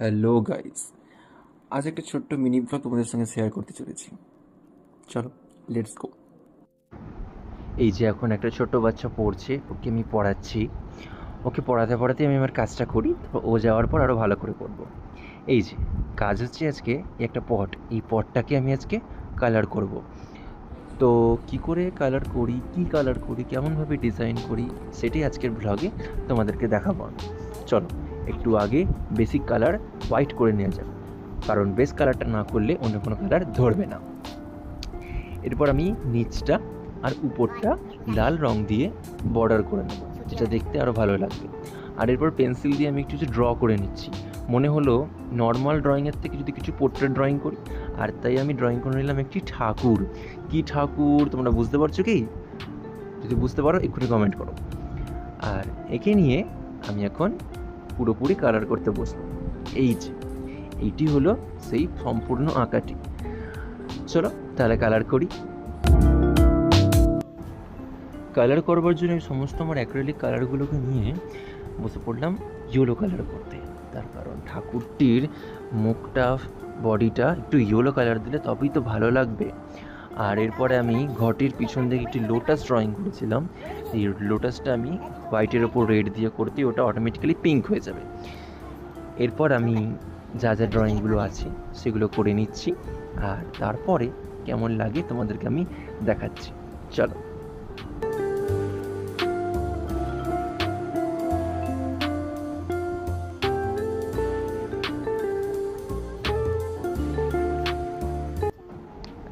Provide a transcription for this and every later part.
Hello guys, আজ একটা ছোট্ট মিনি ব্লগ তোমাদের সঙ্গে শেয়ার করতে চলেছি। চলো, লেটস গো। এই যে এখন একটা ছোট্ট বাচ্চা পড়ছে, ওকে আমি পড়াচ্ছি। ওকে পড়াতে পড়াতে আমি আমার কাজটা করি, তারপর ও যাওয়ার পর আরও ভালো করে করব। এই যে কাজ হচ্ছে আজকে একটা পট, এই পটটাকে আমি আজকে কালার করব। তো কি করে কালার করি, কি কালার করি, কেমনভাবে ডিজাইন করি, সেটাই আজকের ব্লগে তোমাদেরকে দেখাবো আমি। চলো, একটু আগে বেসিক কালার হোয়াইট করে নেওয়া যাক, কারণ বেস কালারটা না করলে অন্য কোনো কালার ধরবে না। এরপর আমি নিচটা আর উপরটা লাল রং দিয়ে বর্ডার করে নেব, যেটা দেখতে আরও ভালো লাগবে। আর এরপর পেন্সিল দিয়ে আমি একটু ড্র করে নিচ্ছি। মনে হলো নর্মাল ড্রয়িংয়ের থেকে যদি কিছু পোর্ট্রেট ড্রয়িং করি, আর তাই আমি ড্রয়িং করে নিলাম একটি ঠাকুর। কি ঠাকুর তোমরা বুঝতে পারছো কি? যদি বুঝতে পারো এক্ষুনি কমেন্ট করো। আর একে নিয়ে আমি এখন পুরোপুরি কালার করতে বসবো। এই যে এইটি হলো সেই সম্পূর্ণ আঁকাটি। চলো তাহলে কালার করি। কালার করবার জন্য সমস্ত আমার অ্যাক্রিলিক কালারগুলোকে নিয়ে বসে পড়লাম ইয়েলো কালার করতে। তার কারণ ঠাকুরটির মুখটা, বডিটা একটু ইয়েলো কালার দিলে তবেই তো ভালো লাগবে। আর এরপরে আমি ঘটির পিছন দিকে একটি লোটাস ড্রয়িং করেছিলাম। এই লোটাসটা আমি হোয়াইটের ওপর রেড দিয়ে করতে ওটা অটোমেটিক্যালি পিঙ্ক হয়ে যাবে। এরপর আমি যা যা ড্রয়িংগুলো আছে সেগুলো করে নিচ্ছি, আর তারপরে কেমন লাগে তোমাদেরকে আমি দেখাচ্ছি। চলো।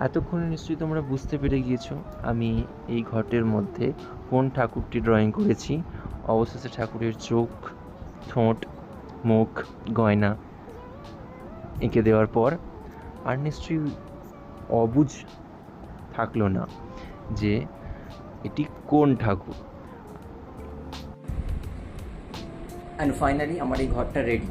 এতক্ষণে নিশ্চয়ই তোমরা বুঝতে পেরে গিয়েছো আমি এই ঘটের মধ্যে কোন ঠাকুরটি ড্রয়িং করেছি। অবশেষে ঠাকুরের চোখ, ঠোঁট, মুখ, গয়না এঁকে দেওয়ার পর আর নিশ্চয়ই অবুঝ থাকলো না যে এটি কোন ঠাকুর। অ্যান্ড ফাইনালি আমার এই ঘরটা রেডি।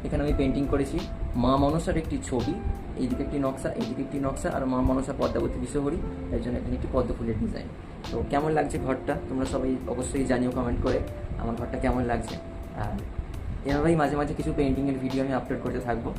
এখানে আমি পেন্টিং করেছি মা মনসার একটি ছবি, এইদিকে একটি নকশা, এইদিকে একটি নকশা, আর মা মনসা পদ্মাবতী বিশ্বহরি, তাই জন্য এখানে একটি পদ্ম ফুলের ডিজাইন। তো কেমন লাগছে ঘরটা তোমরা সবাই অবশ্যই জানিও কমেন্ট করে আমার ঘরটা কেমন লাগছে। আর এভাবেই মাঝে মাঝে কিছু পেন্টিংয়ের ভিডিও আমি আপলোড করতে থাকবো।